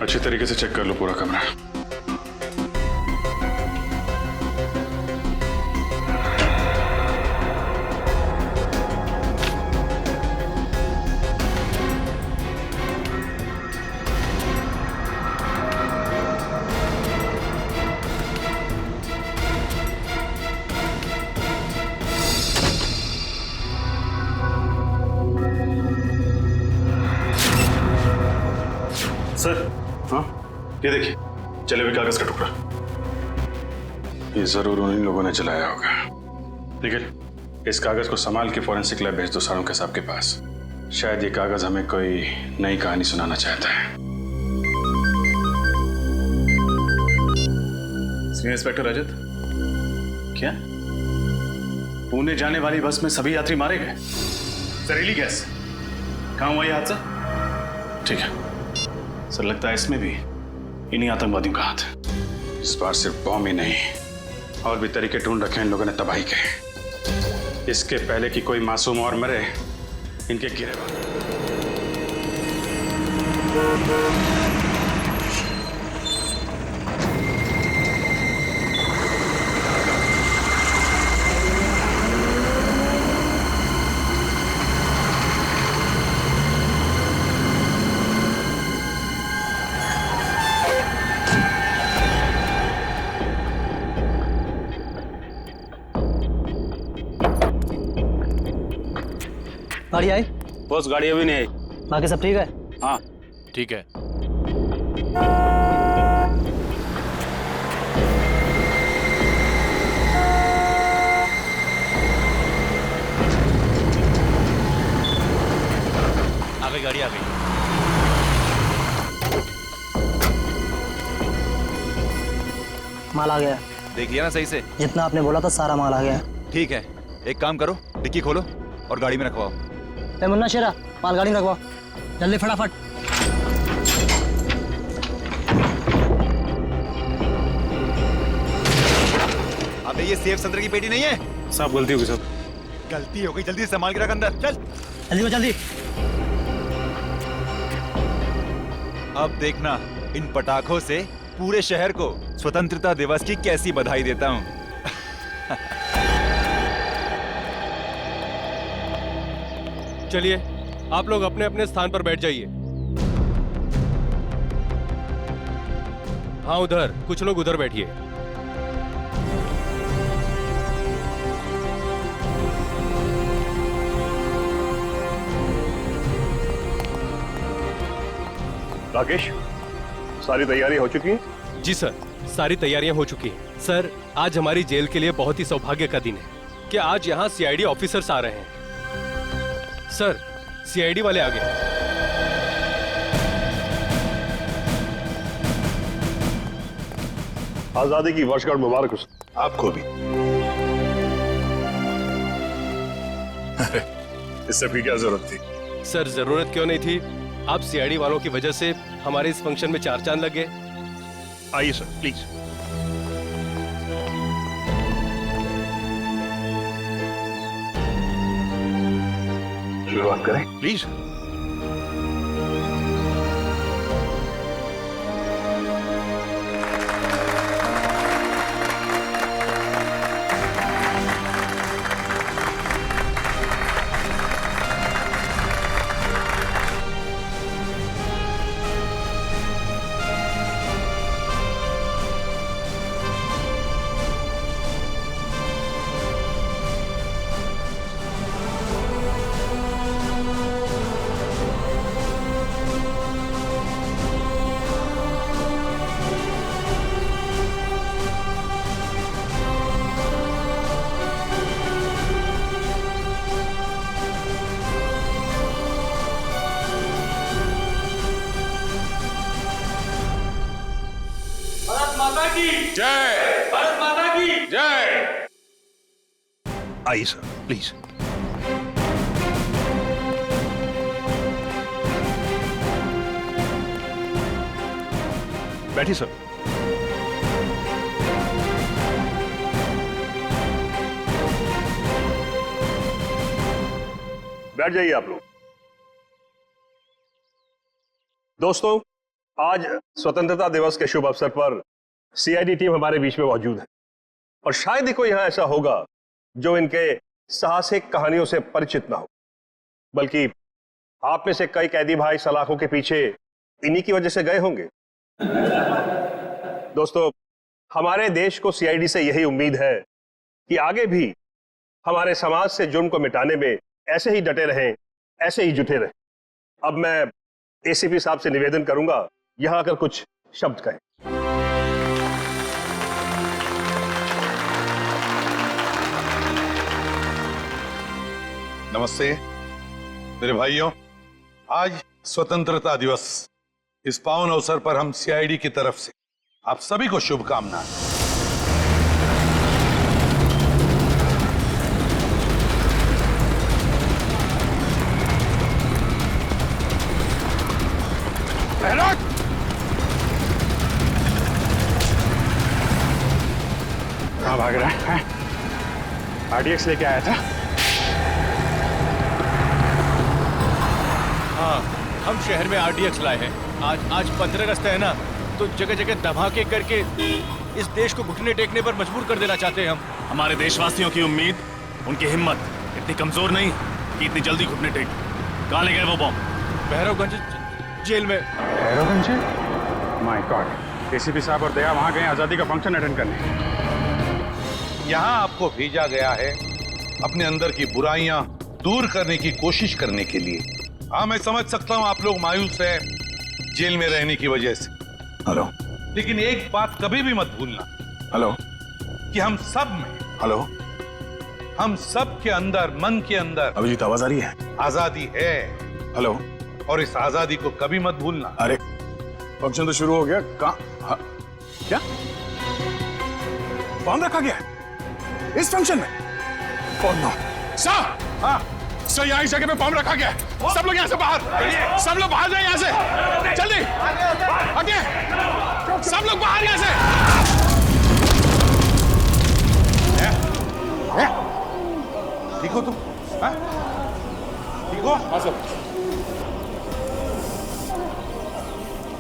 अच्छी तरीके से चेक कर लो पूरा कमरा। सर, हाँ, ये देखिए, जले हुए कागज का टुकड़ा। ये जरूर उन्हीं लोगों ने जलाया होगा। लेकिन इस कागज को संभाल के फॉरेंसिक लैब भेज दो सारों साहब के पास। शायद ये कागज हमें कोई नई कहानी सुनाना चाहता है। सीनियर इंस्पेक्टर रजत, क्या पुणे जाने वाली बस में सभी यात्री मारे गए? जहरीली गैस, कहाँ हुआ ये हादसा? ठीक है सर, लगता है इसमें भी इन्हीं आतंकवादियों का हाथ है। इस बार सिर्फ बॉम्ब ही नहीं, और भी तरीके ढूंढ रखे हैं इन लोगों ने तबाही के। इसके पहले कि कोई मासूम और मरे, इनके गिरे गाड़ी आई? बस गाड़ी अभी नहीं आई। बाकी सब ठीक है? हाँ ठीक है। आ गई गाड़ी, आ गई। माल आ गया। देख लिया ना सही से? जितना आपने बोला था सारा माल आ गया। ठीक है, एक काम करो, डिक्की खोलो और गाड़ी में रखवाओ। ए मुन्ना शेरा, माल गाड़ी में रखवाओ जल्दी फटाफट। अबे ये सेफ संतरे की पेटी नहीं है। साहब गलती हो गई साहब। गलती हो गई, जल्दी से संभाल के रख अंदर, चल। जल्दी जल्दी। अब देखना इन पटाखों से पूरे शहर को स्वतंत्रता दिवस की कैसी बधाई देता हूँ। चलिए आप लोग अपने अपने स्थान पर बैठ जाइए। हाँ उधर, कुछ लोग उधर बैठिए। राकेश, सारी तैयारी हो चुकी है? जी सर, सारी तैयारियां हो चुकी हैं। सर, आज हमारी जेल के लिए बहुत ही सौभाग्य का दिन है कि आज यहाँ सीआईडी ऑफिसर्स आ रहे हैं। सर, सीआईडी वाले आ गए। आजादी की वर्षगांठ मुबारक हो। आपको भी। अरे, इस सब की क्या जरूरत थी? सर, जरूरत क्यों नहीं थी? आप सीआईडी वालों की वजह से हमारे इस फंक्शन में चार चांद लग गए। आइए सर, प्लीज। शुरुआत करें? प्लीज। जय भारत माता की जय। आइए सर, प्लीज। बैठिए सर। बैठ जाइए आप लोग। दोस्तों, आज स्वतंत्रता दिवस के शुभ अवसर पर सीआईडी टीम हमारे बीच में मौजूद है और शायद ही कोई यहां ऐसा होगा जो इनके साहसिक कहानियों से परिचित ना हो, बल्कि आप में से कई कैदी भाई सलाखों के पीछे इन्हीं की वजह से गए होंगे। दोस्तों, हमारे देश को सीआईडी से यही उम्मीद है कि आगे भी हमारे समाज से जुर्म को मिटाने में ऐसे ही डटे रहें, ऐसे ही जुटे रहें। अब मैं एसीपी साहब से निवेदन करूंगा यहां आकर कुछ शब्द कहें। नमस्ते मेरे भाइयों, आज स्वतंत्रता दिवस, इस पावन अवसर पर हम सीआईडी की तरफ से आप सभी को शुभकामनाएं। कहाँ भाग रहा है? आरडीएक्स लेके आया था। हाँ, हम शहर में आरडीएक्स लाए हैं। आज 15 अगस्त है ना, तो जगह जगह धमाके करके इस देश को घुटने टेकने पर मजबूर कर देना चाहते हैं हम। हमारे देशवासियों की उम्मीद, उनकी हिम्मत इतनी कमजोर नहीं कि इतनी जल्दी घुटने टेक। कहाँ ले गए वो बॉम्ब? भैरवगंज जेल में। भैरवगंज? माय गॉड, एसीपी साहब और दया वहां गए आजादी का फंक्शन अटेंड करने। यहां आपको भेजा गया है अपने अंदर की बुराइयां दूर करने की कोशिश करने के लिए। हाँ, मैं समझ सकता हूं आप लोग मायूस हैं जेल में रहने की वजह से। हेलो, लेकिन एक बात कभी भी मत भूलना हेलो, कि हम सब में, हेलो, हम सब के अंदर, मन के अंदर अभिजीत आवाज आ रही है? आजादी है। हेलो, और इस आजादी को कभी मत भूलना। अरे फंक्शन तो शुरू हो गया। कहाँ? क्या बॉम्ब रखा गया है इस फंक्शन में? कौन? No sir. हाँ सर, यहाँ इस जगह पे बॉम्ब रखा गया है। सब लोग यहाँ से बाहर, सब लोग बाहर जाए यहाँ से, जल्दी आगे, सब लोग बाहर यहाँ से। ठीक हो तुम? हाँ? ठीक हो? हाँ सर।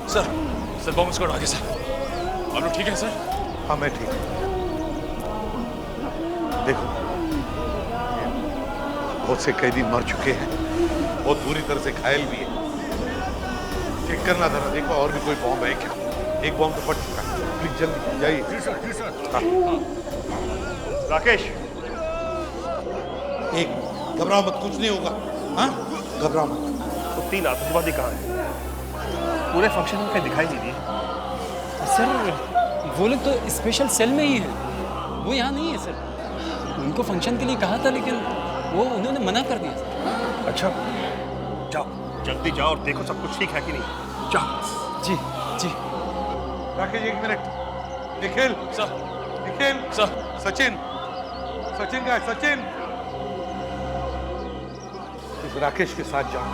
सर बॉम्ब स्क्वाड आ गया सर। आप लोग ठीक है सर? हाँ, मैं ठीक हूँ। देखो, बहुत से कैदी मर चुके हैं, बहुत बुरी तरह से घायल भी है। चेक करना था ना, देखो और भी कोई बॉम्ब है क्या? एक बॉम्ब तो फट चुका है। प्लीज जल्दी जाइए। जी सर, जी सर। राकेश, एक घबराओ मत, कुछ नहीं होगा। हाँ, घबराओ मत। तो 3 आतंकवादी कहाँ हैं? पूरे फंक्शन में कहीं दिखाई नहीं दिए। सर वो लोग तो स्पेशल सेल में ही है, वो यहाँ नहीं है सर। उनको फंक्शन के लिए कहा था लेकिन वो उन्होंने मना कर दिया सर। अच्छा, जाओ जल्दी जाओ और देखो सब कुछ ठीक है कि नहीं। जाओ। जी जी। राकेश, एक minute. Nikhil sir. Nikhil sir. Sachin, Sachin का सचिन, इस राकेश के साथ जाओ,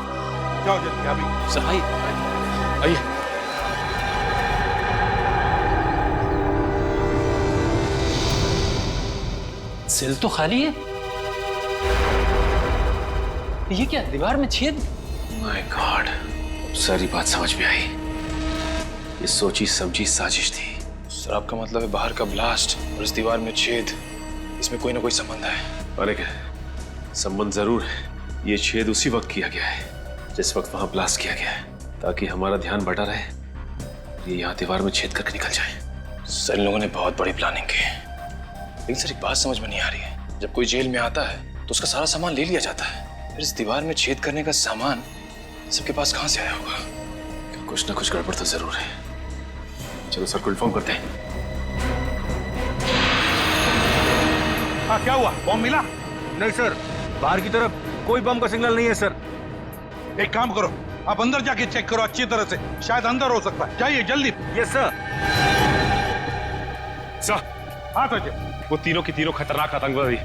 जाओ जल्दी अभी। सर आइए। सेल तो खाली है। ये क्या, दीवार में छेद? माय गॉड, सारी बात समझ में आई। ये सोची समझी साजिश थी। सर आपका मतलब है बाहर का ब्लास्ट और इस दीवार में छेद, इसमें कोई ना कोई संबंध है? अरे क्या संबंध जरूर है। ये छेद उसी वक्त किया गया है जिस वक्त वहां ब्लास्ट किया गया है, ताकि हमारा ध्यान बटा रहे, ये यहाँ दीवार में छेद करके निकल जाए। सर इन लोगों ने बहुत बड़ी प्लानिंग की है। लेकिन सर एक बात समझ में नहीं आ रही है, जब कोई जेल में आता है तो उसका सारा सामान ले लिया जाता है, फिर इस दीवार में छेद करने का सामान सबके पास कहाँ से आया होगा? कुछ ना कुछ गड़बड़ तो जरूर है। चलो सर को इन्फॉर्म करते हैं। हाँ, क्या हुआ? बॉम्ब मिला? नहीं सर, बाहर की तरफ कोई बम का सिग्नल नहीं है सर। एक काम करो, आप अंदर जाके चेक करो अच्छी तरह से, शायद अंदर हो सकता है। जाइए जल्दी। Yes sir. सर, हाँ सचिन, वो तीनों के तीनों खतरनाक आतंकवादी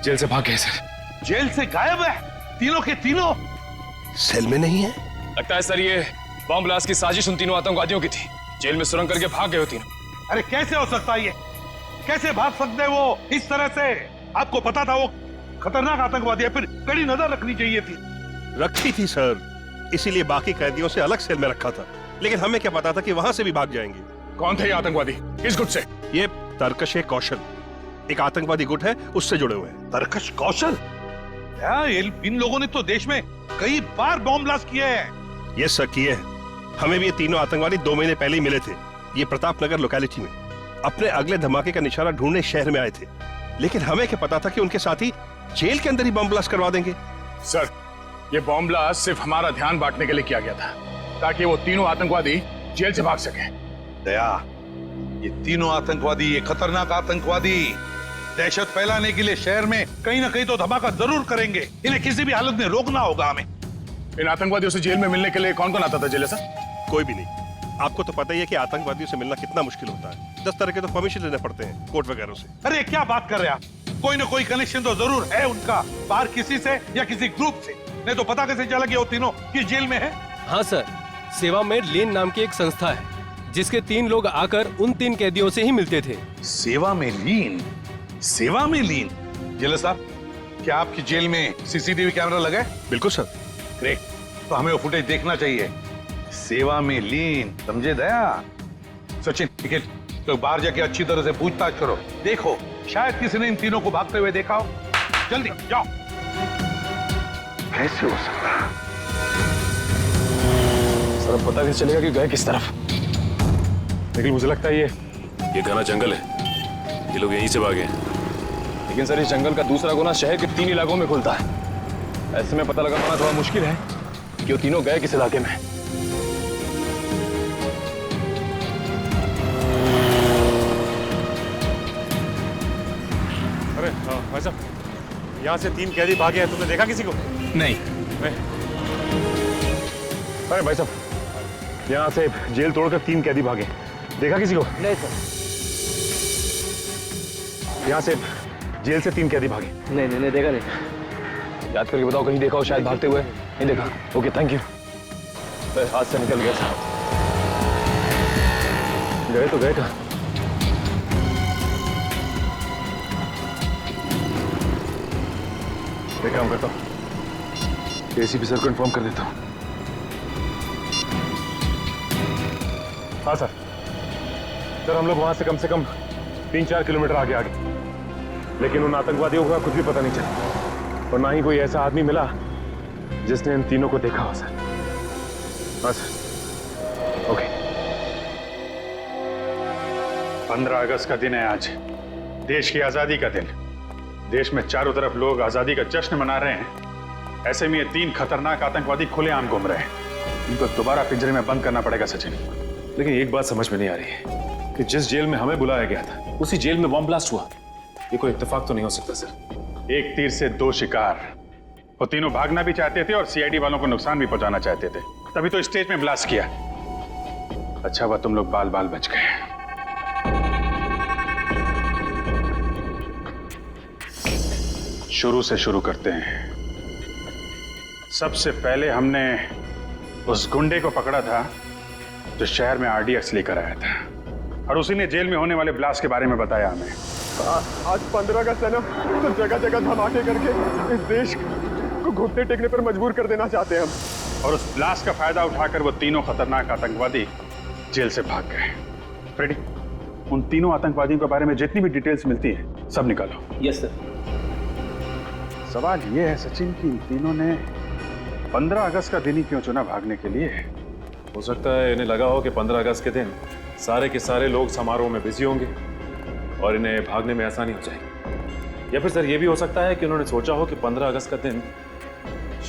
जेल से भाग गए सर। जेल से गायब है तीनों के तीनों? सेल में नहीं है? लगता है सर ये बॉम्ब ब्लास्ट की साजिश उन तीनों आतंकवादियों की थी। जेल में सुरंग करके भाग गए हो तीनों। अरे कैसे हो सकता है ये? कैसे भाग सकते वो इस तरह से? आपको पता था वो खतरनाक आतंकवादी है, फिर कड़ी नजर रखनी चाहिए थी। रखी थी सर, इसीलिए बाकी कैदियों से अलग सेल में रखा था। लेकिन हमें क्या पता था कि वहां से भी भाग जाएंगे। कौन थे ये आतंकवादी, किस गुट से? ये तरकश कौशल एक आतंकवादी गुट है, उससे जुड़े हुए हैं। तरकश कौशल? इन लोगों ने तो देश में कई बार बॉम्ब ब्लास्ट किए हैं। ये सर किए हैं। हमें भी ये तीनों आतंकवादी 2 महीने पहले ही मिले थे, ये प्रताप नगर लोकेलिटी में। अपने अगले धमाके का निशाना ढूंढने शहर में आए थे, लेकिन हमें क्या पता था कि उनके साथी जेल के अंदर ही बम ब्लास्ट करवा देंगे। सर, ये बॉम्ब ब्लास्ट सिर्फ हमारा ध्यान बांटने के लिए किया गया था, ताकि वो तीनों आतंकवादी जेल से भाग सके। दया, ये तीनों आतंकवादी, ये खतरनाक आतंकवादी दहशत फैलाने के लिए शहर में कहीं ना कहीं तो धमाका जरूर करेंगे। इन्हें किसी भी हालत में रोकना होगा हमें। इन आतंकवादियों से जेल में मिलने के लिए कौन कौन आता था जेल सर? कोई भी नहीं। आपको तो पता ही है कि आतंकवादियों से मिलना कितना मुश्किल होता है। 10 तरह के तो परमिशन लेने पड़ते हैं कोर्ट वगैरह से। अरे क्या बात कर रहे हैं आप? कोई ना कोई कनेक्शन तो जरूर है उनका, बाहर किसी से या किसी ग्रुप से। नहीं तो पता कैसे चला कि वो तीनों किस जेल में है? हाँ सर, सेवा में लीन नाम की एक संस्था है, जिसके 3 लोग आकर उन 3 कैदियों से ही मिलते थे। सेवा में लीन? सेवा में लीन? जेलर साहब, क्या आपकी जेल में सीसीटीवी कैमरा लगा है? बिल्कुल सर। ग्रेट, तो हमें वो फुटेज देखना चाहिए। सेवा में लीन, समझे दया? सचिन, ठीक है, तो बाहर जाके अच्छी तरह से पूछताछ करो। देखो, शायद किसी ने इन तीनों को भागते हुए देखा हो। जल्दी जाओ। कैसे हो सकता? सर, अब पता कैसे चलेगा कि गए किस तरफ? लेकिन मुझे लगता है ये घना जंगल है, ये लोग यहीं से भागे हैं। लेकिन सर, इस जंगल का दूसरा कोना शहर के 3 इलाकों में खुलता है। ऐसे में पता लगा पाना थोड़ा मुश्किल है कि वो तीनों गए किस इलाके में। अरे भाई साहब, यहाँ से 3 कैदी भागे हैं, तुमने देखा किसी को? नहीं। अरे भाई साहब, यहाँ से जेल तोड़कर 3 कैदी भागे, देखा किसी को? नहीं सर। यहाँ से जेल से 3 कैदी भागे। नहीं देखा नहीं। याद करके बताओ, कहीं देखा हो शायद भागते हुए? नहीं देखा? Okay, thank you. हाथ से निकल गया साहब। गए तो गए कहाँ? एक काम करता हूँ, एसीपी सर को इन्फॉर्म कर देता हूँ। हाँ सर, हम लोग वहां से कम 3-4 किलोमीटर आगे आ गए, लेकिन उन आतंकवादियों का कुछ भी पता नहीं चला, और ना ही कोई ऐसा आदमी मिला जिसने इन तीनों को देखा हो सर। हाँ सर, ओके। 15 अगस्त का दिन है आज, देश की आजादी का दिन। देश में चारों तरफ लोग आजादी का जश्न मना रहे हैं, ऐसे में ये 3 खतरनाक आतंकवादी खुलेआम घूम रहे हैं। इनको दोबारा पिंजरे में बंद करना पड़ेगा सचिन। लेकिन एक बात समझ में नहीं आ रही है कि जिस जेल में हमें बुलाया गया था, उसी जेल में बॉम्ब ब्लास्ट हुआ। ये कोई इत्तेफाक तो नहीं हो सकता सर। एक तीर से 2 शिकार। वो तीनों भागना भी चाहते थे और सीआईडी वालों को नुकसान भी पहुंचाना चाहते थे, तभी तो स्टेज में ब्लास्ट किया। अच्छा हुआ तुम लोग बाल बाल बच गए। शुरू से शुरू करते हैं। सबसे पहले हमने उस गुंडे को पकड़ा था जो शहर में आरडीएक्स लेकर आया था, और उसी ने जेल में होने वाले ब्लास्ट के बारे में बताया हमें। आज 15 अगस्त है ना, तो जगह जगह धमाके करके इस देश को घुटने टेकने पर मजबूर कर देना चाहते हैं हम। और उस ब्लास्ट का फायदा उठाकर वो तीनों खतरनाक आतंकवादी जेल से भाग गए। फ्रेडी, उन तीनों आतंकवादियों के बारे में जितनी भी डिटेल्स मिलती है सब निकालो। Yes sir. सवाल ये है सचिन कि इन तीनों ने 15 अगस्त का दिन ही क्यों चुना भागने के लिए? हो सकता है इन्हें लगा हो कि 15 अगस्त के दिन सारे के सारे लोग समारोह में बिजी होंगे और इन्हें भागने में आसानी हो जाएगी। या फिर सर, ये भी हो सकता है कि उन्होंने सोचा हो कि 15 अगस्त का दिन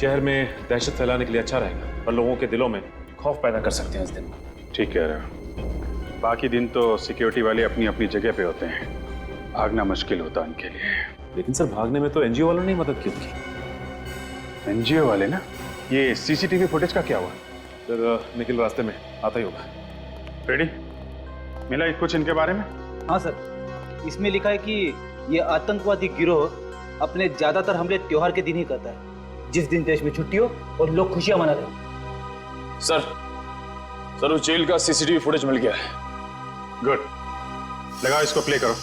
शहर में दहशत फैलाने के लिए अच्छा रहेगा और लोगों के दिलों में खौफ पैदा कर सकते हैं इस दिन। ठीक कह रहे हो। बाकी दिन तो सिक्योरिटी वाले अपनी अपनी जगह पे होते हैं, भागना मुश्किल होता उनके लिए। लेकिन सर, भागने में तो एनजीओ वालों ने मदद की उनकी। एनजीओ वाले ना? ये सीसीटीवी फुटेज का क्या हुआ? सर, निखिल रास्ते में आता ही होगा। फ्रेडी, मिला कुछ इनके बारे में? हाँ सर, इसमें लिखा है कि ये आतंकवादी गिरोह अपने ज्यादातर हमले त्योहार के दिन ही करता है, जिस दिन देश में छुट्टी हो और लोग खुशियां मना रहे। सर, उस जेल का सीसीटीवी फुटेज मिल गया है। गुड, लगाओ इसको, प्ले करो।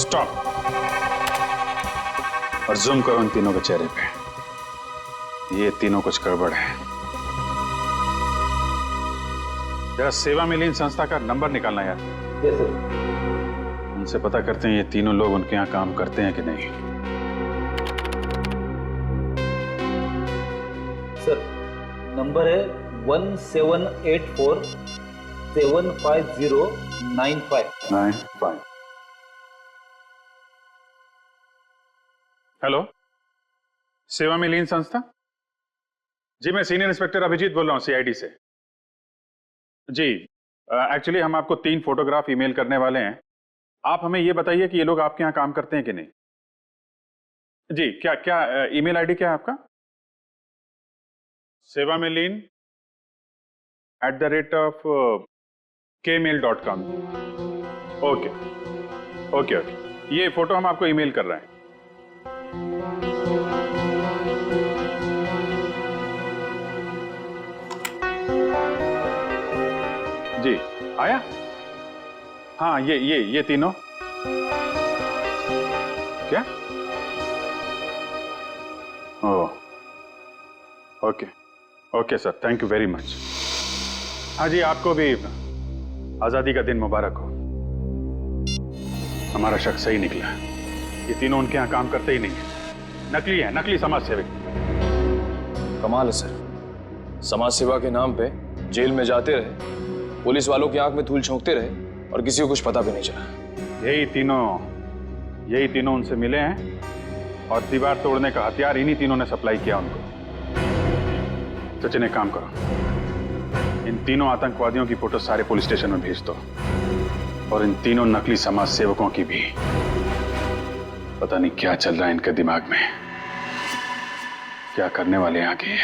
स्टॉप। और जूम करो इन तीनों के चेहरे पे। ये तीनों कुछ गड़बड़ है। जरा सेवा में लीन संस्था का नंबर निकालना यार। Yes sir. उनसे पता करते हैं ये तीनों लोग उनके यहाँ काम करते हैं कि नहीं। सर नंबर है 1784-750-95। हेलो, सेवा में लीन संस्था? जी मैं सीनियर इंस्पेक्टर अभिजीत बोल रहा हूँ सीआईडी से। जी एक्चुअली हम आपको 3 फोटोग्राफ ईमेल करने वाले हैं। आप हमें ये बताइए कि ये लोग आपके यहाँ काम करते हैं कि नहीं। जी क्या क्या ईमेल आईडी क्या है आपका? सेवा में लीन @kmail.com। ओके ओके ओके, ये फोटो हम आपको ईमेल कर रहे हैं। जी आया? हाँ ये तीनों क्या? Oh okay okay sir, thank you very much. हाँ जी आपको भी आजादी का दिन मुबारक हो। हमारा शक सही निकला। ये तीनों उनके यहाँ काम करते ही नहीं है, नकली है, नकली समाज सेवक। कमाल है सर, समाज सेवा के नाम पे जेल में जाते रहे, पुलिस वालों की आंख में धूल झोंकते रहे और किसी को कुछ पता भी नहीं चला। यही तीनों उनसे मिले हैं और दीवार तोड़ने का हथियार इन्हीं तीनों ने सप्लाई किया उनको। सचिन एक काम करो, इन तीनों आतंकवादियों की फोटो सारे पुलिस स्टेशन में भेज दो और इन तीनों नकली समाज सेवकों की भी। पता नहीं क्या चल रहा है इनके दिमाग में, क्या करने वाले हैं आगे।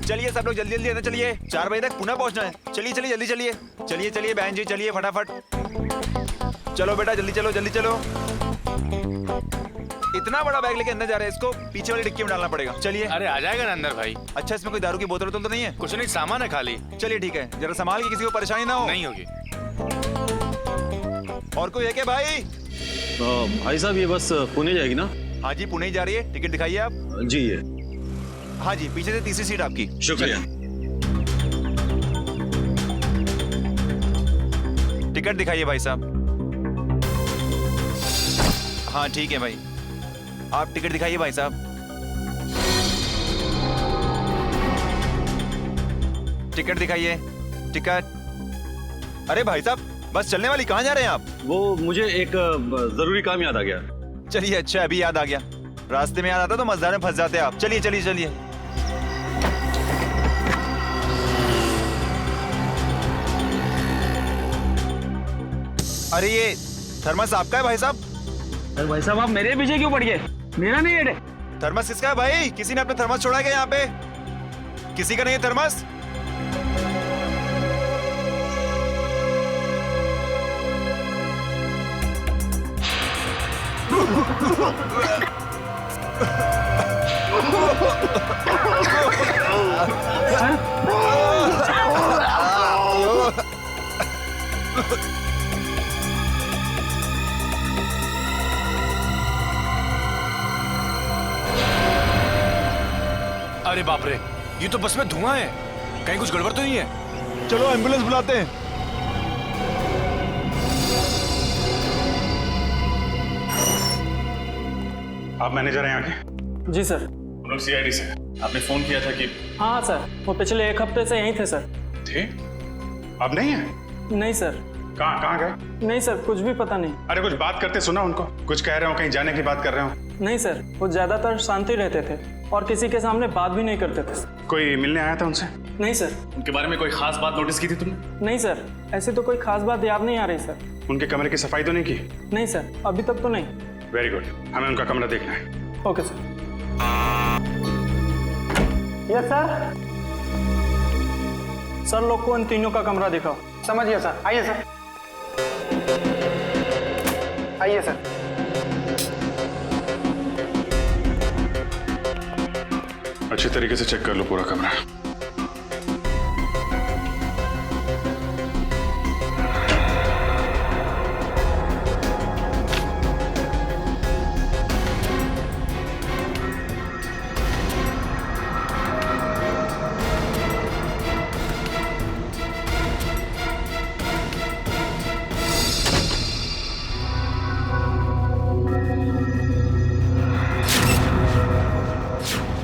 चलिए सब लोग जल्दी जल्दी अंदर चलिए, 4 बजे तक पुणे पहुंचना है। चलिए चलिए जल्दी चलिए, चलिए चलिए बहन जी चलिए फटाफट। चलो बेटा जल्दी चलो जल्दी चलो। इतना बड़ा बैग लेके अंदर जा रहे हैं, इसको पीछे वाली डिक्की में डालना पड़ेगा। चलिए। अरे आ जाएगा ना अंदर भाई। अच्छा इसमें कोई दारू की बोतल तो नहीं है? कुछ नहीं, सामान है खाली। चलिए ठीक है, जरा संभाल के, किसी को परेशानी ना हो। नहीं होगी। और कोई है क्या भाई? भाई साहब ये बस पुणे जाएगी ना? हाँ जी पुणे ही जा रही है, टिकट दिखाइए आप। जी ये। हाँ जी पीछे से तीसरी सीट आपकी। शुक्रिया। टिकट दिखाइए भाई साहब। हाँ ठीक है भाई, आप टिकट दिखाइए भाई साहब। टिकट दिखाइए, टिकट। अरे भाई साहब बस चलने वाली, कहाँ जा रहे हैं आप? वो मुझे एक जरूरी काम याद आ गया। चलिए अच्छा अभी याद आ गया, रास्ते में याद आता तो मजदार में फंस जाते आप। चलिए चलिए चलिए। अरे ये थर्मस आपका है भाई साहब? अरे भाई साहब आप मेरे पीछे क्यों पड़ गए? मेरा नहीं है। थर्मस किसका है भाई? किसी ने अपना थर्मस छोड़ा क्या यहाँ पे? किसी का नहीं है थर्मस? अरे बाप रे, ये तो बस में धुआं है, कहीं कुछ गड़बड़ तो नहीं है? चलो एम्बुलेंस बुलाते हैं। आप मैनेजर हैं यहाँ के? जी सर। हम लोग सीआईडी से। आपने फोन किया था कि? हाँ सर, वो पिछले 1 हफ्ते से यहीं थे सर। थे? अब नहीं है? नहीं सर। कहाँ गए? नहीं सर, कुछ भी पता नहीं। अरे कुछ बात करते सुना उनको, कुछ कह रहे हो, कहीं जाने की बात कर रहे हो? नहीं सर, वो ज्यादातर शांति रहते थे और किसी के सामने बात भी नहीं करते थे। कोई मिलने आया था उनसे? नहीं सर। उनके बारे में कोई खास बात नोटिस की थी तुमने? नहीं सर, ऐसी तो कोई खास बात याद नहीं आ रही सर। उनके कमरे की सफाई तो नहीं की? नहीं सर, अभी तक तो नहीं। वेरी गुड, हमें उनका कमरा देखना है। Okay sir. Yes sir. Sir लोग को इन तीनों का कमरा दिखाओ। समझिए सर, आइए सर। आइए सर। अच्छी तरीके से चेक कर लो पूरा कमरा।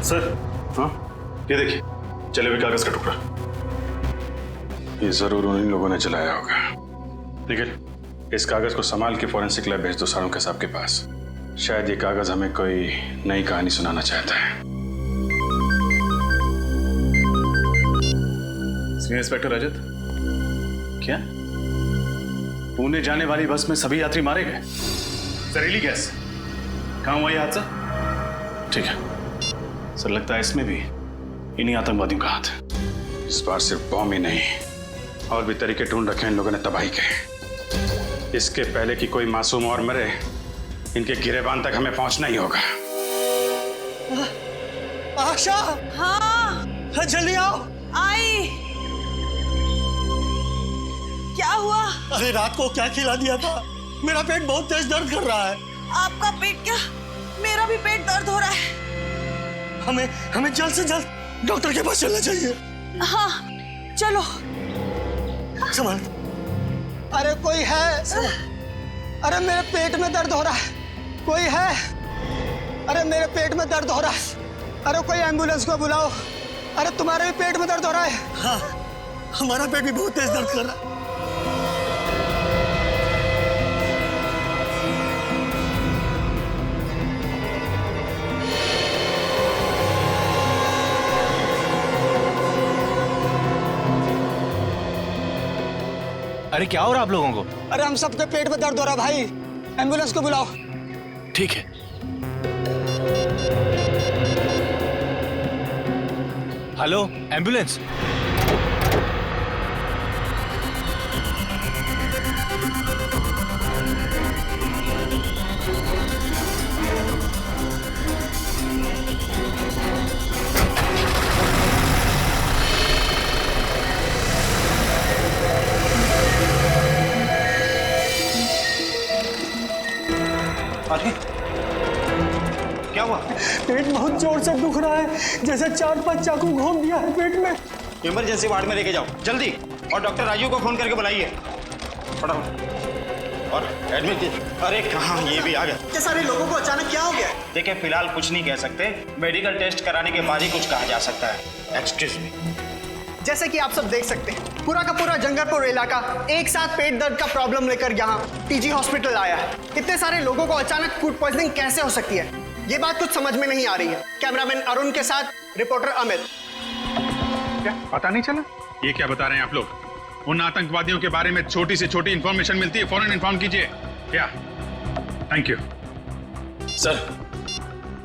सर, हाँ, ये देखिए जले हुए कागज का टुकड़ा। ये जरूर उन्हीं लोगों ने जलाया होगा। लेकिन इस कागज को संभाल के फॉरेंसिक लैब भेज दो सारों के साहब के पास। शायद ये कागज हमें कोई नई कहानी सुनाना चाहता है। सीनियर इंस्पेक्टर रजत, क्या पुणे जाने वाली बस में सभी यात्री मारे गए? जहरीली गैस, कहाँ हुआ ये हादसा? ठीक है सर, लगता है इसमें भी इन्हीं आतंकवादियों का हाथ है। इस बार सिर्फ बॉम्ब ही नहीं, और भी तरीके ढूंढ रखे हैं इन लोगों ने तबाही के। इसके पहले कि कोई मासूम और मरे, इनके गिरेबान तक हमें पहुंचना ही होगा। आशा, हाँ जल्दी आओ। आई। क्या हुआ? अरे रात को क्या खिला दिया था? मेरा पेट बहुत तेज दर्द कर रहा है। आपका पेट क्या? मेरा भी पेट दर्द हो रहा है। हमें जल्द से जल्द डॉक्टर के पास चलना चाहिए। हाँ चलो। संभाल। अरे कोई है? अरे मेरे पेट में दर्द हो रहा है, कोई है? अरे मेरे पेट में दर्द हो रहा है, अरे कोई एम्बुलेंस को बुलाओ। अरे तुम्हारे भी पेट में दर्द हो रहा है? हाँ, हमारा पेट भी बहुत तेज दर्द कर रहा है। अरे क्या हो रहा आप लोगों को? अरे हम सबके पेट में दर्द हो रहा है भाई, एम्बुलेंस को बुलाओ। ठीक है। Hello ambulance. अरे क्या हुआ? पेट बहुत जोर से दुख रहा है, जैसे 4-5 चाकू घोंप दिया है पेट में। इमरजेंसी वार्ड में लेके जाओ जल्दी, और डॉक्टर राजू को फोन करके बुलाइए फटाफट। और एडमिट। अरे कहाँ, ये भी आ गया। क्या सारे लोगों को अचानक क्या हो गया? देखिए फिलहाल कुछ नहीं कह सकते, मेडिकल टेस्ट कराने के बाद ही कुछ कहा जा सकता है। Excuse me. जैसे कि आप सब देख सकते हैं, पूरा का पूरा जंगलपुर इलाका एक साथ पेट दर्द का प्रॉब्लम लेकर यहाँ टीजी हॉस्पिटल आया है। इतने सारे लोगों को अचानक फूड पॉइजनिंग कैसे हो सकती है, ये बात कुछ समझ में नहीं आ रही है। कैमरामैन अरुण के साथ रिपोर्टर अमित। क्या पता नहीं चला? ये क्या बता रहे हैं आप लोग? उन आतंकवादियों के बारे में छोटी से छोटी इंफॉर्मेशन मिलती है, फौरन इन्फॉर्म कीजिए। क्या? Thank you sir.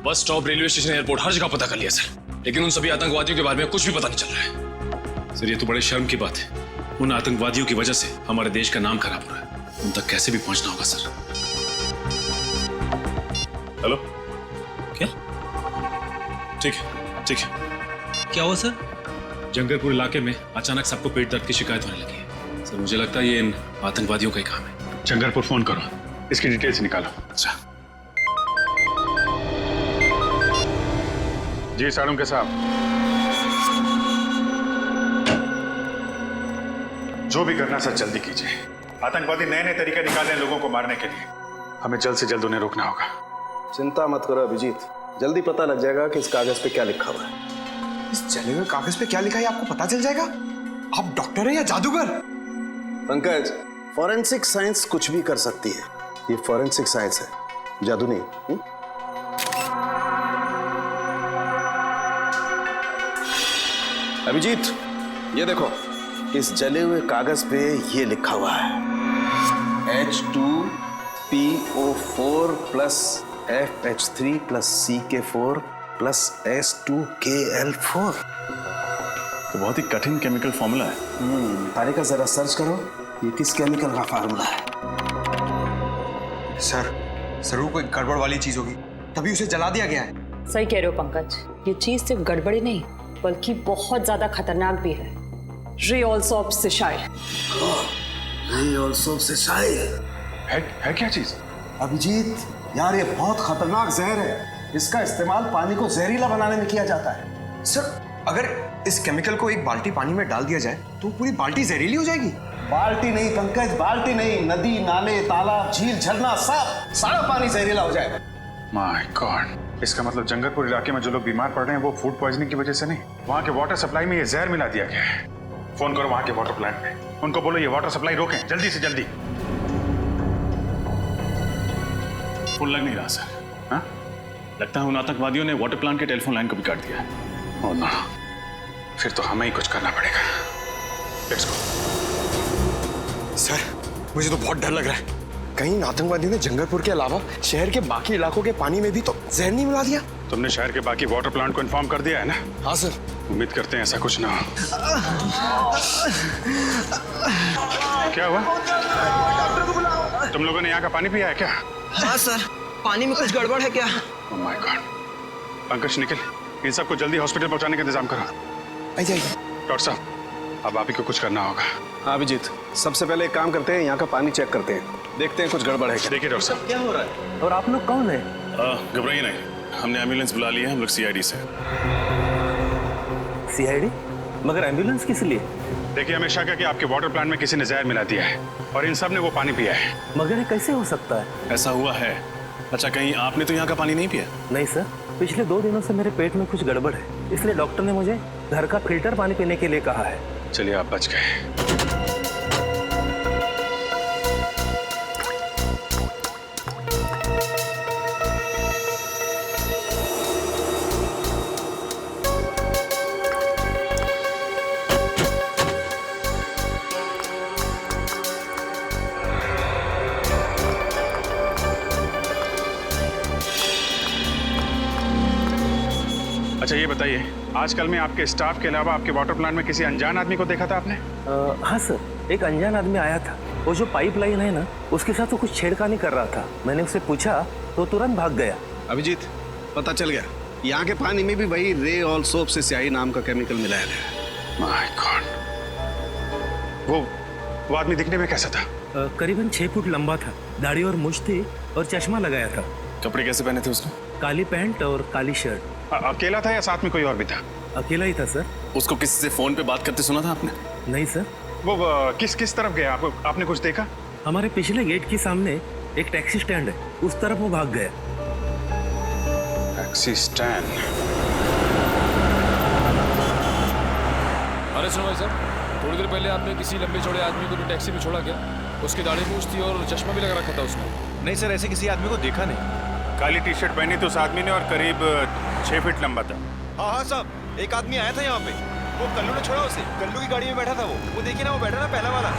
Bus stop, railway station, airport, हर जगह पता कर लिया सर, लेकिन उन सभी आतंकवादियों के बारे में कुछ भी पता नहीं चल रहा है। सर ये तो बड़े शर्म की बात है, उन आतंकवादियों की वजह से हमारे देश का नाम खराब हो रहा है। उन तक कैसे भी पहुंचना होगा सर। हेलो, क्या? ठीक है ठीक है। क्या हुआ सर? जंगलपुर इलाके में अचानक सबको पेट दर्द की शिकायत होने लगी है सर। मुझे लगता है ये इन आतंकवादियों का ही काम है। जंगलपुर फोन करो, इसकी डिटेल्स निकालो। अच्छा जी साड़ू के साहब, जो भी करना सर जल्दी कीजिए। आतंकवादी नए नए तरीके निकाल रहे हैं लोगों को मारने के लिए, हमें जल्द से जल्द उन्हें रोकना होगा। चिंता मत करो अभिजीत, जल्दी पता लग जाएगा कि इस कागज पे क्या लिखा हुआ है। इस जले हुए कागज पे क्या लिखा है आपको पता चल जाएगा। आप डॉक्टर हैं या जादूगर? पंकज, फॉरेंसिक साइंस कुछ भी कर सकती है, ये फॉरेंसिक साइंस है, जादू नहीं। अभिजीत ये देखो, इस जले हुए कागज पे ये लिखा हुआ है H2PO4 plus FH3 plus CK4 plus S2KL4। तो बहुत ही कठिन केमिकल फॉर्मूला है। तारे का जरा सर्च करो, ये किस केमिकल का फार्मूला है। सर जरूर कोई गड़बड़ वाली चीज होगी, तभी उसे जला दिया गया है। सही कह रहे हो पंकज, ये चीज सिर्फ गड़बड़ी नहीं बल्कि बहुत ज्यादा खतरनाक भी है। रेऑल्सोप्सिसाइड। रेऑल्सोप्सिसाइड है क्या चीज? अभिजीत यार, ये बहुत खतरनाक जहर है। इसका इस्तेमाल पानी को जहरीला बनाने में किया जाता है। सर, अगर इस केमिकल को एक बाल्टी पानी में डाल दिया जाए तो पूरी बाल्टी जहरीली हो जाएगी। बाल्टी नहीं पंकज, बाल्टी नहीं, नदी, नाले, तालाब, झील, झरना, सब सारा पानी जहरीला हो जाएगा। माय गॉड, इसका मतलब जंगलपुर इलाके में जो लोग बीमार पड़ रहे हैं वो फूड पॉइजनिंग की वजह से नहीं, वहाँ के वाटर सप्लाई में ये जहर मिला दिया गया है। फोन करो वहाँ के वाटर प्लांट में, उनको बोलो ये वाटर सप्लाई रोकें जल्दी से जल्दी। फोन लग नहीं रहा सर। हाँ, लगता है उन आतंकवादियों ने वाटर प्लांट के टेलीफोन लाइन को भी काट दिया है। ओह नो, फिर तो हमें ही कुछ करना पड़ेगा। Let's go. सर, मुझे तो बहुत डर लग रहा है। कहीं आतंकवादियों ने जंगलपुर के अलावा शहर के बाकी इलाकों के पानी में भी तो जहर नहीं मिला दिया? तुमने शहर के बाकी वाटर प्लांट को इन्फॉर्म कर दिया है ना? हाँ सर। उम्मीद करते हैं ऐसा कुछ ना हो। क्या हुआ? डॉक्टर को बुलाओ। तुम लोगों ने यहाँ का पानी पिया है क्या? हाँ सर, पानी में कुछ गड़बड़ है क्या? Oh my god. Pankaj, Nikhil, इन सबको जल्दी हॉस्पिटल पहुंचाने का इंतजाम करो। आइए। डॉक्टर साहब, अब आप ही को कुछ करना होगा। हाँ अभिजीत, सबसे पहले एक काम करते हैं, यहाँ का पानी चेक करते हैं, देखते हैं कुछ गड़बड़ है क्या। देखिए डॉक्टर साहब, क्या हो रहा है और आप लोग कौन है? घबराइए नहीं, हमने एम्बुलेंस बुला ली है, हम लोग सीआईडी से। सीआईडी? मगर एम्बुलेंस किस लिए? देखिए, हमें शक है कि आपके वाटर प्लांट में किसी ने जहर मिला दिया है और इन सब ने वो पानी पिया है। मगर ये कैसे हो सकता है? ऐसा हुआ है। अच्छा, कहीं आपने तो यहाँ का पानी नहीं पिया? नहीं सर, पिछले 2 दिनों से मेरे पेट में कुछ गड़बड़ है, इसलिए डॉक्टर ने मुझे घर का फिल्टर पानी पीने के लिए कहा है। चलिए, आप बच गए। अच्छा, ये बताइए, आजकल में आपके स्टाफ के अलावा आपके वाटर प्लांट में किसी अनजान आदमी को देखा था आपने? हाँ सर, एक अनजान आदमी आया था। वो जो पाइपलाइन है ना, उसके साथ वो कुछ छेड़खानी कर रहा था। मैंने उससे पूछा तो तुरंत भाग गया। अभिजीत, पता चल गया, यहाँ के पानी में भी वही रेऑल्सोप्सिसाइड नाम का केमिकल मिलाया गया है। My God. वो आदमी दिखने में कैसा था? करीबन 6 फुट लंबा था, दाढ़ी और मूंछ थी और चश्मा लगाया था। कपड़े कैसे पहने थे उसने? काली पैंट और काली शर्ट। अकेला था या साथ में कोई और भी था? अकेला ही था सर। उसको किसी से फोन पे बात करते सुना था आपने? नहीं सर। वो किस तरफ गया? आपने कुछ देखा? हमारे पिछले गेट के सामने एक टैक्सी स्टैंड है, उस तरफ वो भाग गया। Taxi stand? अरे सुनो भाई साहब, थोड़ी देर पहले आपने किसी लंबे चौड़े आदमी को टैक्सी में छोड़ा क्या? उसकी दाढ़ी मूंछ थी और चश्मा भी लगा रखा था उसने। नहीं सर, ऐसे किसी आदमी को देखा नहीं। काली टी शर्ट पहनी थी उस आदमी ने और करीब 6 फीट लंबा था। हाँ साहब, एक आदमी आया था यहाँ पे, वो कल्लू ने छोड़ा उसे। कल्लू की गाड़ी में बैठा था वो देखिए ना, वो बैठा ना पहला वाला।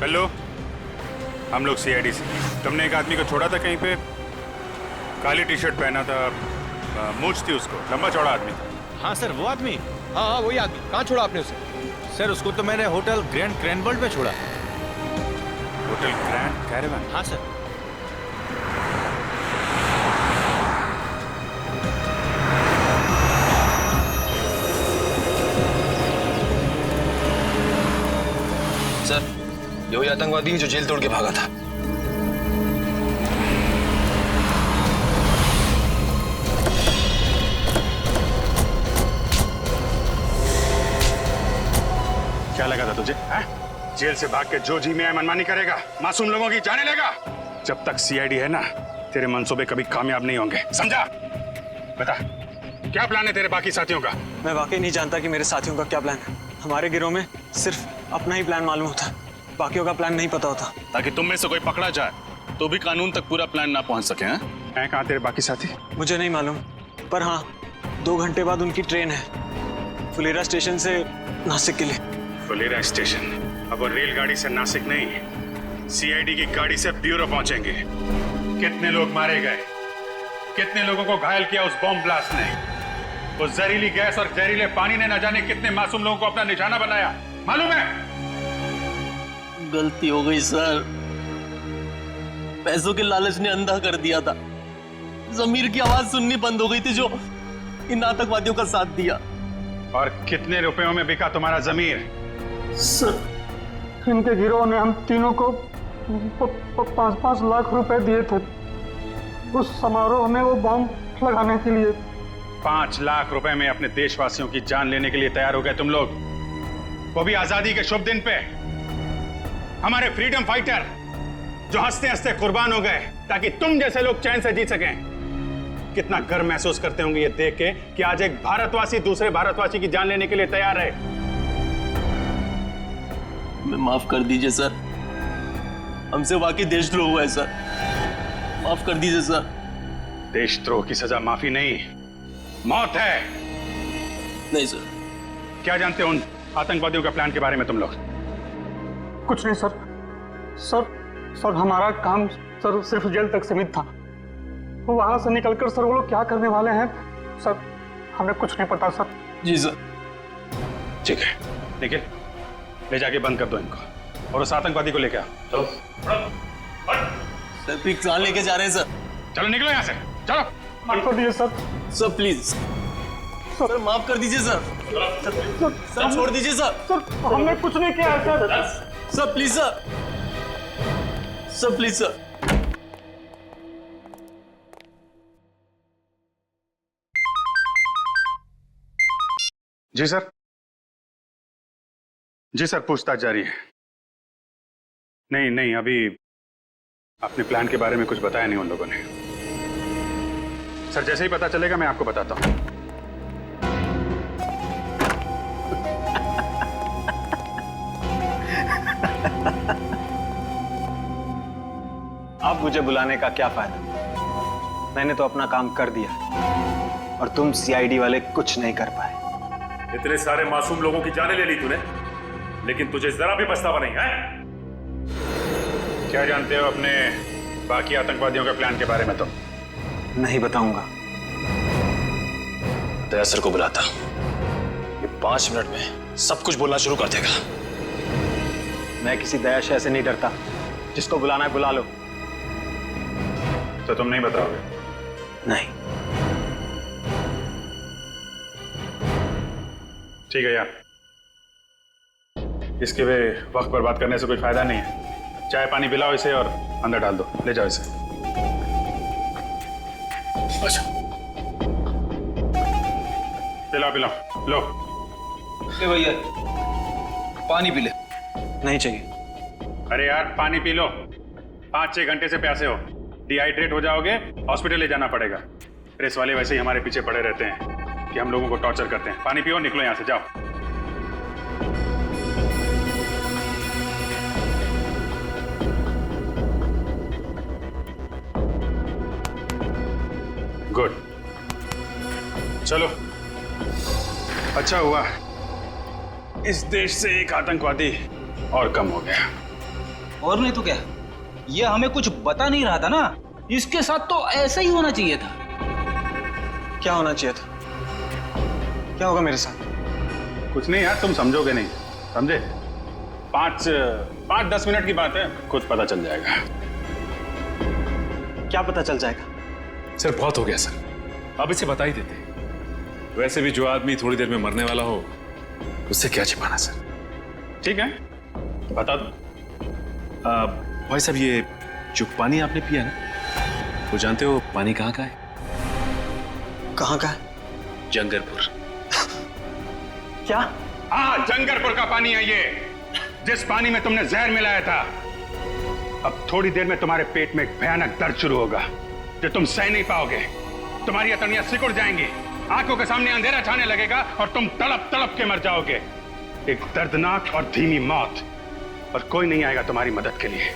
कल्लू, हम लोग सीआईडी से। तुमने एक आदमी को छोड़ा था कहीं पे, काली टी शर्ट पहना था, मूंछ थी उसको, लंबा चौड़ा आदमी था। हाँ सर, वो आदमी। हाँ, वही आदमी। कहाँ छोड़ा आपने उसे? सर, उसको तो मैंने होटल ग्रैंड क्रैनवर्ल्ड में छोड़ा। Hotel grand caravan? हाँ सर। सर, ये वही आतंकवादी है जो जेल तोड़ के भागा था। क्या लगा था तुझे? जेल से भाग के जो जी में मनमानी करेगा, मासूम लोगों की जाने लेगा। जब तक सीआईडी है ना, तेरे मंसूबे कभी कामयाब नहीं होंगे, समझा? बता, क्या प्लान है तेरे बाकी साथियों का? मैं वाकई नहीं जानता कि मेरे साथियों का क्या प्लान है। हमारे गिरोह में सिर्फ अपना ही प्लान मालूम होता, बाकियों का प्लान नहीं पता होता। ताकि तुम में से कोई पकड़ा जाए तो भी कानून तक पूरा प्लान ना पहुंच सके। हैं कहाँ तेरे बाकी साथी? मुझे नहीं मालूम, पर हाँ, 2 घंटे बाद उनकी ट्रेन है, फुलेरा स्टेशन से नासिक के लिए। फुलेरा स्टेशन? अब वो रेलगाड़ी से नासिक नहीं, सीआईडी की गाड़ी से ब्यूरो पहुंचेंगे। कितने लोग मारे गए, कितने लोगों को घायल किया उस बॉम्ब ब्लास्ट ने। उस जहरीली गैस और जहरीले पानी ने न जाने कितने मासूम लोगों को अपना निशाना बनाया, मालूम है? गलती हो गई सर, पैसों के लालच ने अंधा कर दिया था। जमीर की आवाज सुननी बंद हो गई थी जो इन आतंकवादियों का साथ दिया। और कितने रुपयों में बिका तुम्हारा जमीर? सर इनके गिरोह ने हम तीनों को 5-5 लाख रुपए दिए थे उस समारोह में वो बॉम्ब लगाने के लिए। 5 लाख रुपए में अपने देशवासियों की जान लेने के लिए तैयार हो गए तुम लोग, वो भी आजादी के शुभ दिन पे। हमारे फ्रीडम फाइटर जो हंसते हंसते कुर्बान हो गए ताकि तुम जैसे लोग चैन से जी सकें। कितना गर्व महसूस करते होंगे ये देख के कि आज एक भारतवासी दूसरे भारतवासी की जान लेने के लिए तैयार है। मैं माफ कर दीजिए सर, हमसे वाकई देशद्रोह हुआ है सर, माफ कर दीजिए सर। देशद्रोह की सजा माफी नहीं, मौत है। नहीं सर। क्या जानते हो उन आतंकवादियों का प्लान के बारे में तुम लोग? कुछ नहीं सर। सर हमारा काम सर सिर्फ जेल तक सीमित था। वहां से निकलकर सर वो लोग क्या करने वाले हैं सर हमें कुछ नहीं पता सर। जी सर। ठीक है, निखिल ले जाके बंद कर दो इनको और उस आतंकवादी को लेके आओ। चलो सर पिक्सान लेके जा रहे हैं सर। चलो निकलो यहाँ से, चलो। माफ कर दीजिए सर। सर प्लीज सर माफ कर दीजिए सर। सर छोड़ दीजिए सर। सर हमने कुछ नहीं किया sir. Sir please sir, sir please sir. जी सर। जी सर, पूछताछ जारी है। नहीं अभी अपने प्लान के बारे में कुछ बताया नहीं उन लोगों ने। सर जैसे ही पता चलेगा मैं आपको बताता हूं। अब मुझे बुलाने का क्या फायदा? मैंने तो अपना काम कर दिया और तुम सीआईडी वाले कुछ नहीं कर पाए। इतने सारे मासूम लोगों की जानें ले ली तूने, लेकिन तुझे जरा भी पछतावा नहीं है? क्या जानते हो अपने बाकी आतंकवादियों के प्लान के बारे में? तो नहीं बताऊंगा। दया सर को बुलाता, ये 5 मिनट में सब कुछ बोलना शुरू कर देगा। मैं किसी दया शय से नहीं डरता, जिसको बुलाना है बुला लो। तो तुम नहीं बताओगे? नहीं। ठीक है यार, इसके वे वक्त बर्बाद करने से कोई फायदा नहीं है। चाय पानी पिलाओ इसे और अंदर डाल दो, ले जाओ इसे। अच्छा पिलाओ लो। ले भैया पानी पी ले। नहीं चाहिए। अरे यार पानी पी लो, 5-6 घंटे से प्यासे हो, डिहाइड्रेट हो जाओगे, हॉस्पिटल ले जाना पड़ेगा। प्रेस वाले वैसे ही हमारे पीछे पड़े रहते हैं कि हम लोगों को टॉर्चर करते हैं। पानी पियो, निकलो यहां से, जाओ। गुड, चलो। अच्छा हुआ इस देश से एक आतंकवादी और कम हो गया। और नहीं तो क्या, ये हमें कुछ बता नहीं रहा था ना। इसके साथ तो ऐसा ही होना चाहिए था। क्या होना चाहिए था? क्या होगा मेरे साथ? कुछ नहीं यार, तुम समझोगे नहीं, समझे? 5-10 मिनट की बात है, कुछ पता चल जाएगा। क्या पता चल जाएगा? सर बहुत हो गया सर, अब इसे बता ही देते। वैसे भी जो आदमी थोड़ी देर में मरने वाला हो, उससे क्या छिपाना सर। ठीक है, बता दो। भाई साहब, ये जो पानी आपने पिया ना, वो जानते हो पानी कहाँ का है? कहाँ का है? जंगरपुर। क्या? हाँ, जंगरपुर का पानी है ये, जिस पानी में तुमने जहर मिलाया था। अब थोड़ी देर में तुम्हारे पेट में एक भयानक दर्द शुरू होगा जो तुम सह नहीं पाओगे। तुम्हारी अतड़ियां सिकुड़ जाएंगी, आंखों के सामने अंधेरा छाने लगेगा और तुम तड़प तड़प के मर जाओगे। एक दर्दनाक और धीमी मौत, और कोई नहीं आएगा तुम्हारी मदद के लिए।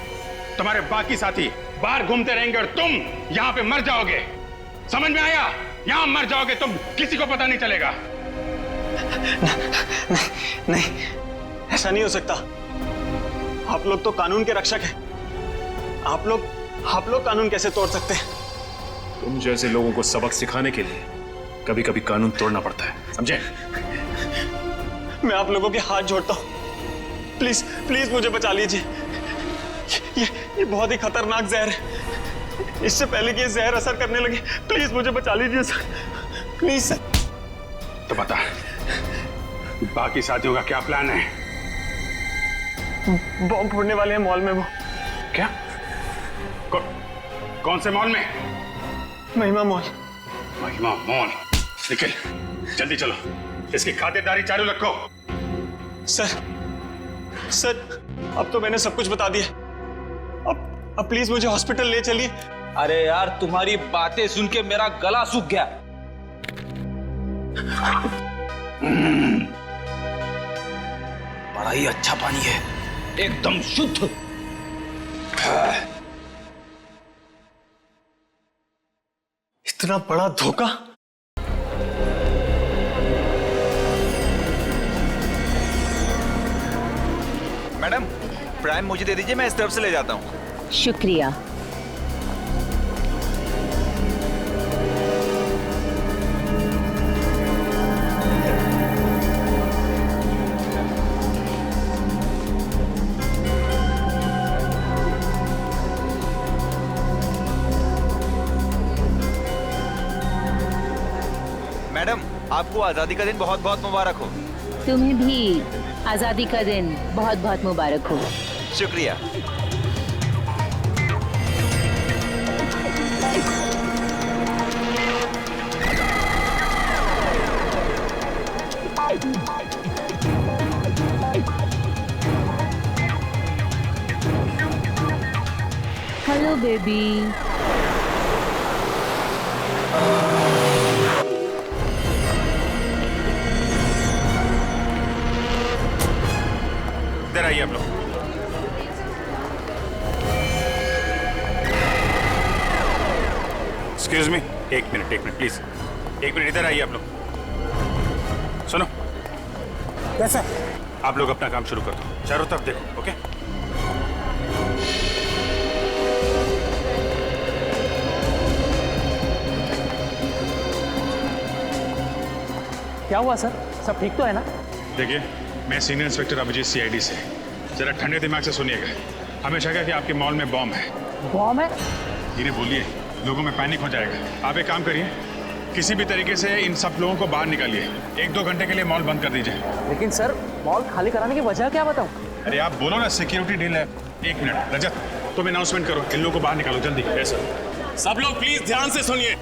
तुम्हारे बाकी साथी बाहर घूमते रहेंगे और तुम यहां पे मर जाओगे। समझ में आया? यहां मर जाओगे तुम, किसी को पता नहीं चलेगा। नहीं, ऐसा नहीं हो सकता। आप लोग तो कानून के रक्षक हैं। आप लोग कानून कैसे तोड़ सकते हैं? तुम जैसे लोगों को सबक सिखाने के लिए कभी कभी कानून तोड़ना पड़ता है, समझे? मैं आप लोगों के हाथ जोड़ता हूं, प्लीज मुझे बचा लीजिए। ये बहुत ही खतरनाक जहर है। इससे पहले कि ये जहर असर करने लगे, प्लीज मुझे बचा लीजिए सर, प्लीज सर। तो बता, बाकी साथियों का क्या प्लान है? बॉम्ब फोड़ने वाले हैं मॉल में वो। क्या? कौन से मॉल में? महिमा मॉल। महिमा मॉल। निखिल, जल्दी चलो, इसकी खातिरदारी चालू रखो। सर, अब तो मैंने सब कुछ बता दिया। अब प्लीज मुझे हॉस्पिटल ले चलिए। अरे यार, तुम्हारी बातें सुन के मेरा गला सूख गया। बड़ा ही अच्छा पानी है, एकदम शुद्ध। इतना बड़ा धोखा। मैडम, प्राइम मुझे दे दीजिए, मैं इस तरफ से ले जाता हूँ। शुक्रिया। मैडम, आपको आजादी का दिन बहुत बहुत मुबारक हो। तुम्हें भी आजादी का दिन बहुत बहुत मुबारक हो। शुक्रिया। Hello baby. इधर आइए आप लोग। एक्सक्यूज मी, एक मिनट प्लीज, एक मिनट इधर आइए आप लोग। सुनो, कैसा? आप लोग अपना काम शुरू कर दो, चारों तरफ देखो। ओके? क्या हुआ सर? सब ठीक तो है ना? देखिए, मैं सीनियर इंस्पेक्टर अभिजीत सीआईडी से। जरा ठंडे दिमाग से सुनिएगा। हमें शक है कि आपके मॉल में बॉम्ब है। बॉम्ब है? धीरे बोलिए, लोगों में पैनिक हो जाएगा। आप एक काम करिए, किसी भी तरीके से इन सब लोगों को बाहर निकालिए। 1-2 घंटे के लिए मॉल बंद कर दीजिए। लेकिन सर, मॉल खाली कराने की वजह क्या बताऊं? अरे आप बोलो ना, सिक्योरिटी डील है। 1 मिनट, रजत तुम अनाउंसमेंट करो, इन लोगों को बाहर निकालो जल्दी। सब लोग प्लीज ध्यान से सुनिए।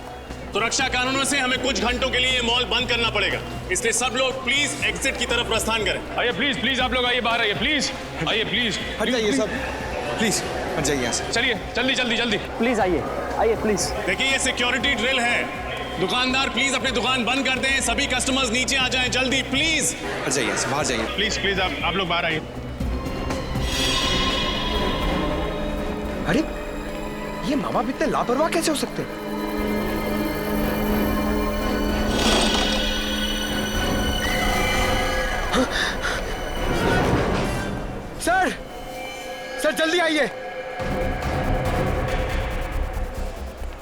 सुरक्षा कानूनों से हमें कुछ घंटों के लिए ये मॉल बंद करना पड़ेगा, इसलिए सब लोग प्लीज एग्जिट की तरफ प्रस्थान करें। आइए प्लीज आप लोग आइए, बाहर आइए प्लीज, आइए प्लीज। हट जाइए सब, प्लीज हट जाइए यहाँ से। चलिए जल्दी। प्लीज आइए प्लीज। देखिए, ये सिक्योरिटी ड्रिल है। दुकानदार प्लीज अपनी दुकान बंद कर दें, सभी कस्टमर्स नीचे आ जाएं जल्दी, प्लीज। हट जाइए, बाहर जाइए। प्लीज आप लोग बाहर आइए। अरे, ये माँ बाप इतने लापरवाह कैसे हो सकते हैं? सर जल्दी आइए।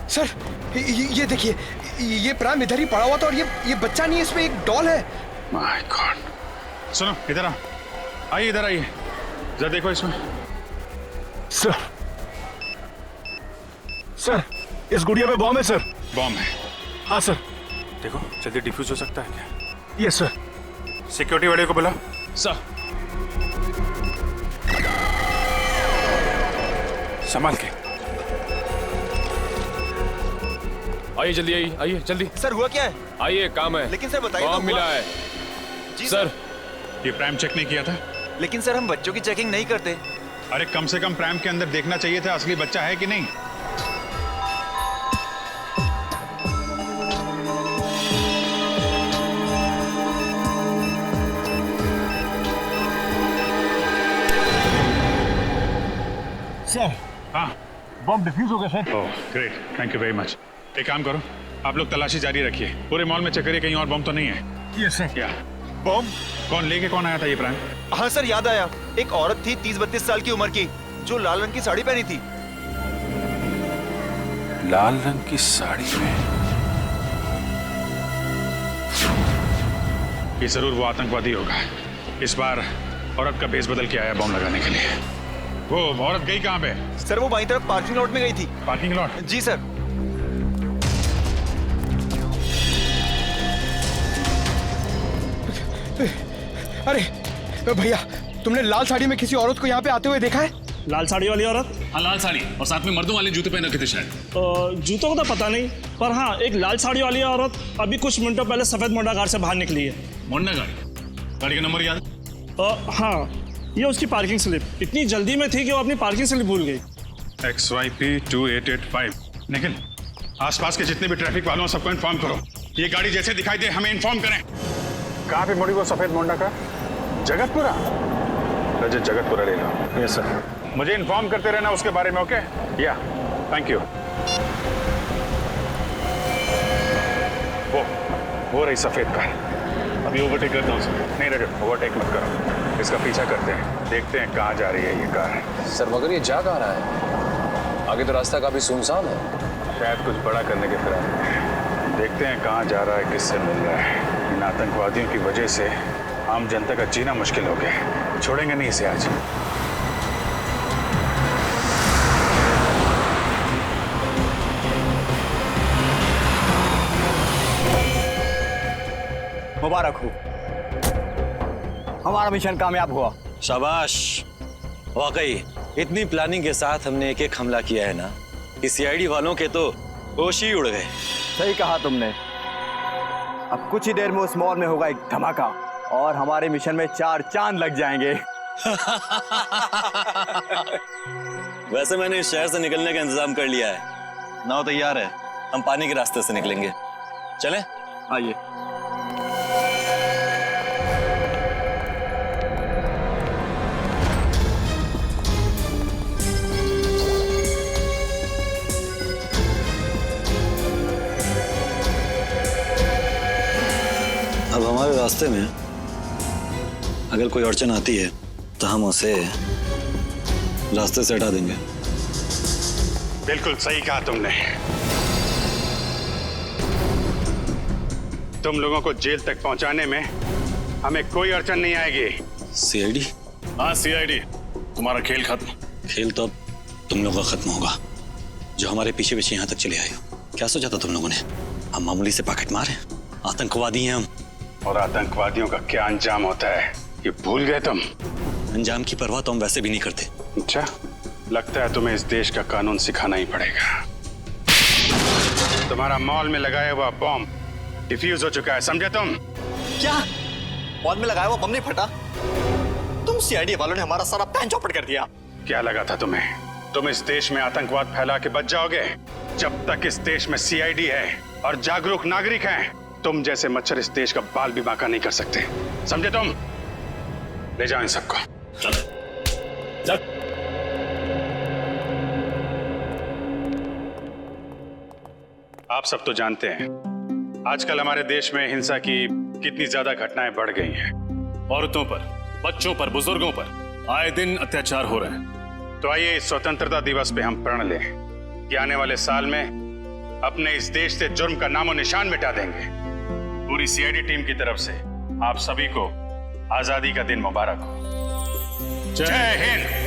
सर, ये देखिए, ये प्राइम इधर ही पड़ा हुआ था और ये बच्चा नहीं है, इसमें एक डॉल है। My God. सुनो, इधर आइए, इधर आइए, जरा देखो इसमें। सर, इस गुड़िया में बॉम्ब है सर। बॉम्ब है? हाँ सर। देखो, जल्दी डिफ्यूज हो सकता है क्या? Yes sir. सिक्योरिटी वाले को बुला। सर। संभाल के आइए, जल्दी आइए जल्दी। सर, हुआ क्या है? आइए, काम है। लेकिन सर बताइए। बॉम्ब मिला है। जी सर, ये प्राइम चेक नहीं किया था? लेकिन सर, हम बच्चों की चेकिंग नहीं करते। अरे कम से कम प्राइम के अंदर देखना चाहिए था असली बच्चा है कि नहीं। सर, हाँ, बॉम्ब डिफ्यूज हो गया sir. Oh great, thank you very much. एक काम करो, आप लोग तलाशी जारी रखिए, पूरे मॉल में चेक करिए कहीं और बॉम्ब तो नहीं है। Yes sir. क्या बॉम्ब? कौन आया था ये प्राइम? हाँ सर, याद आया। एक औरत थी 30-32 साल की उम्र की, जो लाल रंग की साड़ी पहनी थी। लाल रंग की साड़ी में? ये जरूर वो आतंकवादी होगा। इस बार औरत का भेस बदल के आया बॉम्ब लगाने के लिए। वो औरत गई कहाँ पे? सर वो बाईं तरफ पार्किंग लॉट में गई थी। Parking lot? जी सर। अरे भैया, तुमने लाल साड़ी में किसी औरत को यहाँ पे आते हुए देखा है? लाल साड़ी वाली औरत? हाँ लाल साड़ी, और साथ में मर्दों वाले जूते पहन रखे थे शायद। जूतों का तो पता नहीं, पर हाँ एक लाल साड़ी वाली औरत अभी कुछ मिनटों पहले सफेद मोंडा कार से बाहर निकली है। मोंडा गाड़ी का नंबर याद? हाँ, ये उसकी पार्किंग स्लिप। इतनी जल्दी में थी कि वो अपनी पार्किंग स्लिप भूल गई। XYP 2885। निखिल, आसपास के जितने भी ट्रैफिक वालों सबको इन्फॉर्म करो। ये गाड़ी जैसे दिखाई दे हमें इन्फॉर्म करें। कहाँ पे मुड़ी वो सफेद मोंडा का? जगतपुरा? रजत, जगतपुरा ले लो। Yes sir. मुझे इन्फॉर्म करते रहना उसके बारे में, ओके? या, थैंक यू। वो रही सफेद कार। अभी ओवरटेक करता हूँ सर। नहीं रजत, ओवरटेक मत करो, इसका पीछा करते हैं, देखते हैं कहाँ जा रही है ये कार। सर मगर ये जा कहाँ रहा है? आगे तो रास्ता काफी सुनसान है। शायद कुछ बड़ा करने के फिराक में। देखते हैं कहाँ जा रहा है, किससे मिल रहा है। इन आतंकवादियों की वजह से आम जनता का जीना मुश्किल हो गया। छोड़ेंगे नहीं इसे आज। मुबारक हो, हमारा मिशन कामयाब हुआ। शाबाश। वाकई इतनी प्लानिंग के साथ हमने एक हमला किया है ना कि सीआईडी वालों के तो होश ही उड़ गए। सही कहा तुमने। अब कुछ ही देर में उस मॉल में होगा एक धमाका और हमारे मिशन में 4 चांद लग जाएंगे। वैसे मैंने इस शहर से निकलने का इंतजाम कर लिया है। नाव तैयार है, हम पानी के रास्ते से निकलेंगे। चलें? आइए। अब हमारे रास्ते में अगर कोई अड़चन आती है तो हम उसे रास्ते से हटा देंगे। बिल्कुल सही कहा तुमने। तुम लोगों को जेल तक पहुंचाने में हमें कोई अड़चन नहीं आएगी। सीआईडी? हाँ सीआईडी, तुम्हारा खेल खत्म। खेल तो अब तुम लोगों का खत्म होगा, जो हमारे पीछे पीछे यहाँ तक चले आए हो। क्या सोचा था तुम लोगों ने? हम मामूली से पॉकेट मार हैं? आतंकवादी हैं हम। और आतंकवादियों का क्या अंजाम होता है ये भूल गए तुम? अंजाम की परवाह तो हम वैसे भी नहीं करते। अच्छा, लगता है तुम्हें इस देश का कानून सिखाना ही पड़ेगा। तुम्हारा मॉल में लगाया हुआ बॉम्ब डिफ्यूज हो चुका है, समझे तुम? क्या? मॉल में लगाया हुआ बम नहीं फटा? तुम सीआईडी वालों ने हमारा सारा प्लान चौपट कर दिया। क्या लगा था तुम्हें? तुम इस देश में आतंकवाद फैला के बच जाओगे? जब तक इस देश में सीआईडी है और जागरूक नागरिक हैं, तुम जैसे मच्छर इस देश का बाल भी बांका नहीं कर सकते, समझे तुम? ले जाओ इन सबको। चल। चल। आप सब तो जानते हैं आजकल हमारे देश में हिंसा की कितनी ज्यादा घटनाएं बढ़ गई हैं। औरतों पर, बच्चों पर, बुजुर्गों पर आए दिन अत्याचार हो रहे हैं। तो आइए इस स्वतंत्रता दिवस पे हम प्रण लें कि आने वाले साल में अपने इस देश से जुर्म का नामो निशान मिटा देंगे। पूरी सीआईडी टीम की तरफ से आप सभी को आजादी का दिन मुबारक हो। जय हिंद।